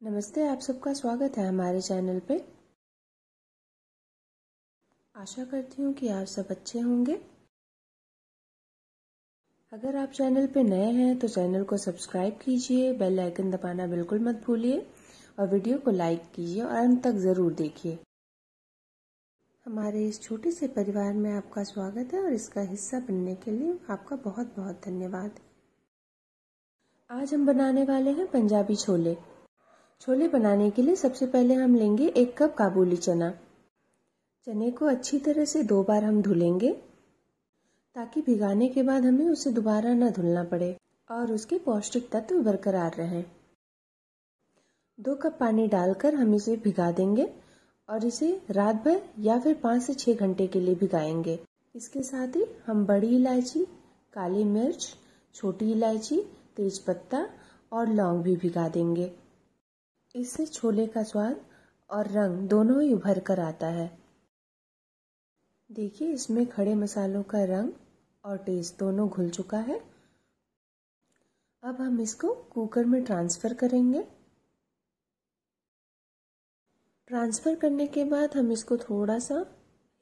नमस्ते, आप सबका स्वागत है हमारे चैनल पे। आशा करती हूँ कि आप सब अच्छे होंगे। अगर आप चैनल पे नए हैं तो चैनल को सब्सक्राइब कीजिए, बेल आइकन दबाना बिल्कुल मत भूलिए और वीडियो को लाइक कीजिए और अंत तक ज़रूर देखिए। हमारे इस छोटे से परिवार में आपका स्वागत है और इसका हिस्सा बनने के लिए आपका बहुत बहुत धन्यवाद। आज हम बनाने वाले हैं पंजाबी छोले। छोले बनाने के लिए सबसे पहले हम लेंगे 1 कप काबुली चना। चने को अच्छी तरह से 2 बार हम धुलेंगे ताकि भिगाने के बाद हमें उसे दोबारा न धुलना पड़े और उसके पौष्टिक तत्व बरकरार रहें। 2 कप पानी डालकर हम इसे भिगा देंगे और इसे रात भर या फिर 5 से 6 घंटे के लिए भिगाएंगे। इसके साथ ही हम बड़ी इलायची, काली मिर्च, छोटी इलायची, तेजपत्ता और लौंग भी भिगा देंगे। इससे छोले का स्वाद और रंग दोनों ही उभर कर आता है। देखिए, इसमें खड़े मसालों का रंग और टेस्ट दोनों घुल चुका है। अब हम इसको कुकर में ट्रांसफ़र करेंगे। ट्रांसफ़र करने के बाद हम इसको थोड़ा सा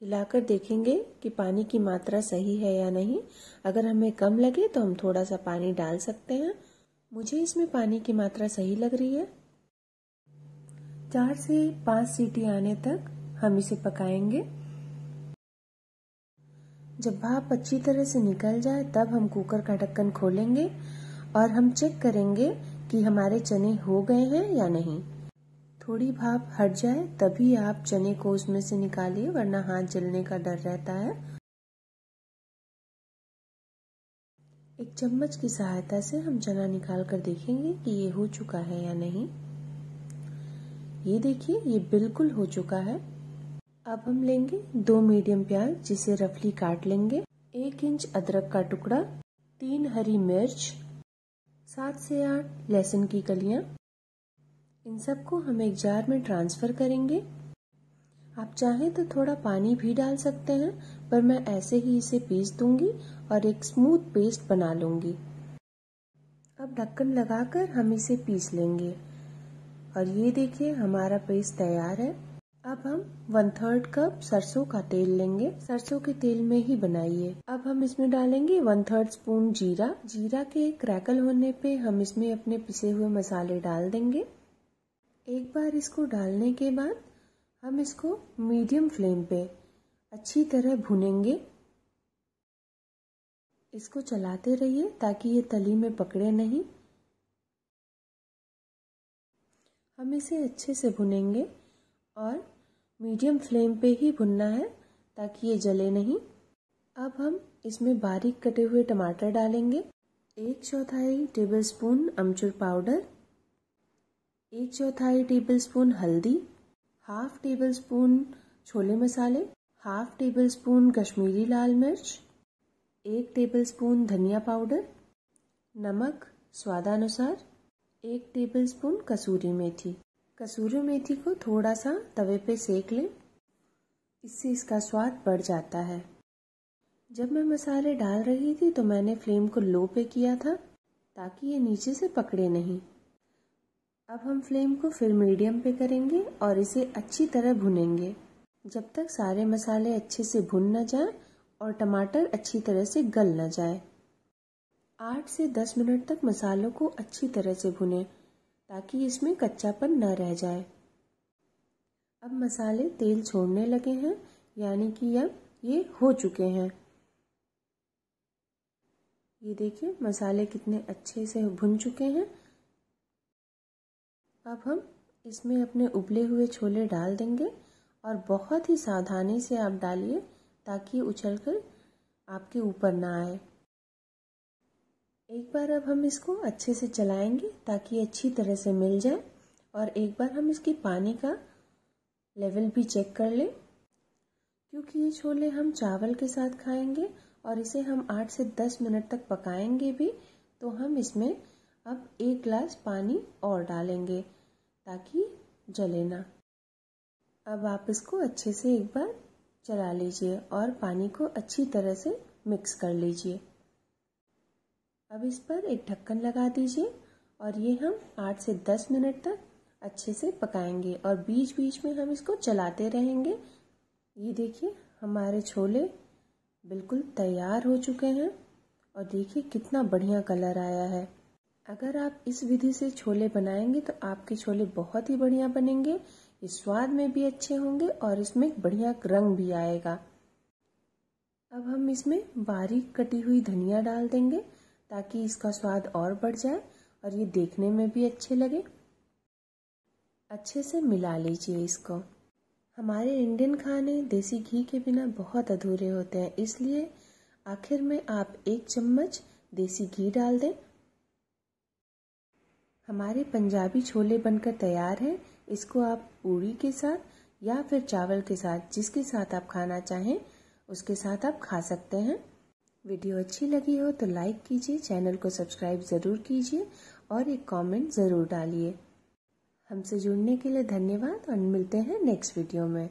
हिलाकर देखेंगे कि पानी की मात्रा सही है या नहीं। अगर हमें कम लगे तो हम थोड़ा सा पानी डाल सकते हैं। मुझे इसमें पानी की मात्रा सही लग रही है। 4 से 5 सीटी आने तक हम इसे पकाएंगे। जब भाप अच्छी तरह से निकल जाए तब हम कुकर का ढक्कन खोलेंगे और हम चेक करेंगे कि हमारे चने हो गए हैं या नहीं। थोड़ी भाप हट जाए तभी आप चने को उसमें से निकालिए, वरना हाथ जलने का डर रहता है। एक चम्मच की सहायता से हम चना निकाल कर देखेंगे कि ये हो चुका है या नहीं। ये देखिए, ये बिल्कुल हो चुका है। अब हम लेंगे 2 मीडियम प्याज, जिसे रफली काट लेंगे, 1 इंच अदरक का टुकड़ा, 3 हरी मिर्च, 7 से 8 लहसुन की कलियां। इन सबको हम एक जार में ट्रांसफर करेंगे। आप चाहें तो थोड़ा पानी भी डाल सकते हैं, पर मैं ऐसे ही इसे पीस दूंगी और एक स्मूथ पेस्ट बना लूंगी। अब ढक्कन लगाकर हम इसे पीस लेंगे और ये देखिए, हमारा पेस्ट तैयार है। अब हम 1/3 कप सरसों का तेल लेंगे। सरसों के तेल में ही बनाइए। अब हम इसमें डालेंगे 1/3 स्पून जीरा। जीरा के क्रैकल होने पे हम इसमें अपने पिसे हुए मसाले डाल देंगे। एक बार इसको डालने के बाद हम इसको मीडियम फ्लेम पे अच्छी तरह भुनेंगे। इसको चलाते रहिए ताकि ये तली में पकड़े नहीं। हम इसे अच्छे से भुनेंगे और मीडियम फ्लेम पे ही भुनना है ताकि ये जले नहीं। अब हम इसमें बारीक कटे हुए टमाटर डालेंगे, 1/4 टेबलस्पून अमचूर पाउडर, 1/4 टेबलस्पून हल्दी, 1/2 टेबलस्पून छोले मसाले, 1/2 टेबलस्पून कश्मीरी लाल मिर्च, 1 टेबलस्पून धनिया पाउडर, नमक स्वादानुसार, 1 टेबलस्पून कसूरी मेथी। कसूरी मेथी को थोड़ा सा तवे पे सेक लें, इससे इसका स्वाद बढ़ जाता है। जब मैं मसाले डाल रही थी तो मैंने फ्लेम को लो पे किया था ताकि ये नीचे से पकड़े नहीं। अब हम फ्लेम को फिर मीडियम पे करेंगे और इसे अच्छी तरह भुनेंगे जब तक सारे मसाले अच्छे से भुन न जाए और टमाटर अच्छी तरह से गल न जाए। 8 से 10 मिनट तक मसालों को अच्छी तरह से भुनें ताकि इसमें कच्चापन न रह जाए। अब मसाले तेल छोड़ने लगे हैं, यानी कि अब ये हो चुके हैं। ये देखिए, मसाले कितने अच्छे से भुन चुके हैं। अब हम इसमें अपने उबले हुए छोले डाल देंगे और बहुत ही सावधानी से आप डालिए ताकि उछलकर आपके ऊपर ना आए। एक बार अब हम इसको अच्छे से चलाएंगे ताकि अच्छी तरह से मिल जाए और एक बार हम इसकी पानी का लेवल भी चेक कर लें, क्योंकि ये छोले हम चावल के साथ खाएंगे और इसे हम 8 से 10 मिनट तक पकाएंगे भी। तो हम इसमें अब 1 गिलास पानी और डालेंगे ताकि जले ना। अब आप इसको अच्छे से एक बार चला लीजिए और पानी को अच्छी तरह से मिक्स कर लीजिए। अब इस पर एक ढक्कन लगा दीजिए और ये हम 8 से 10 मिनट तक अच्छे से पकाएंगे और बीच बीच में हम इसको चलाते रहेंगे। ये देखिए हमारे छोले बिल्कुल तैयार हो चुके हैं और देखिए कितना बढ़िया कलर आया है। अगर आप इस विधि से छोले बनाएंगे तो आपके छोले बहुत ही बढ़िया बनेंगे। ये स्वाद में भी अच्छे होंगे और इसमें बढ़िया रंग भी आएगा। अब हम इसमें बारीक कटी हुई धनिया डाल देंगे ताकि इसका स्वाद और बढ़ जाए और ये देखने में भी अच्छे लगे। अच्छे से मिला लीजिए इसको। हमारे इंडियन खाने देसी घी के बिना बहुत अधूरे होते हैं, इसलिए आखिर में आप 1 चम्मच देसी घी डाल दें। हमारे पंजाबी छोले बनकर तैयार हैं। इसको आप पूरी के साथ या फिर चावल के साथ, जिसके साथ आप खाना चाहें उसके साथ आप खा सकते हैं। वीडियो अच्छी लगी हो तो लाइक कीजिए, चैनल को सब्सक्राइब ज़रूर कीजिए और एक कमेंट ज़रूर डालिए। हमसे जुड़ने के लिए धन्यवाद और मिलते हैं नेक्स्ट वीडियो में।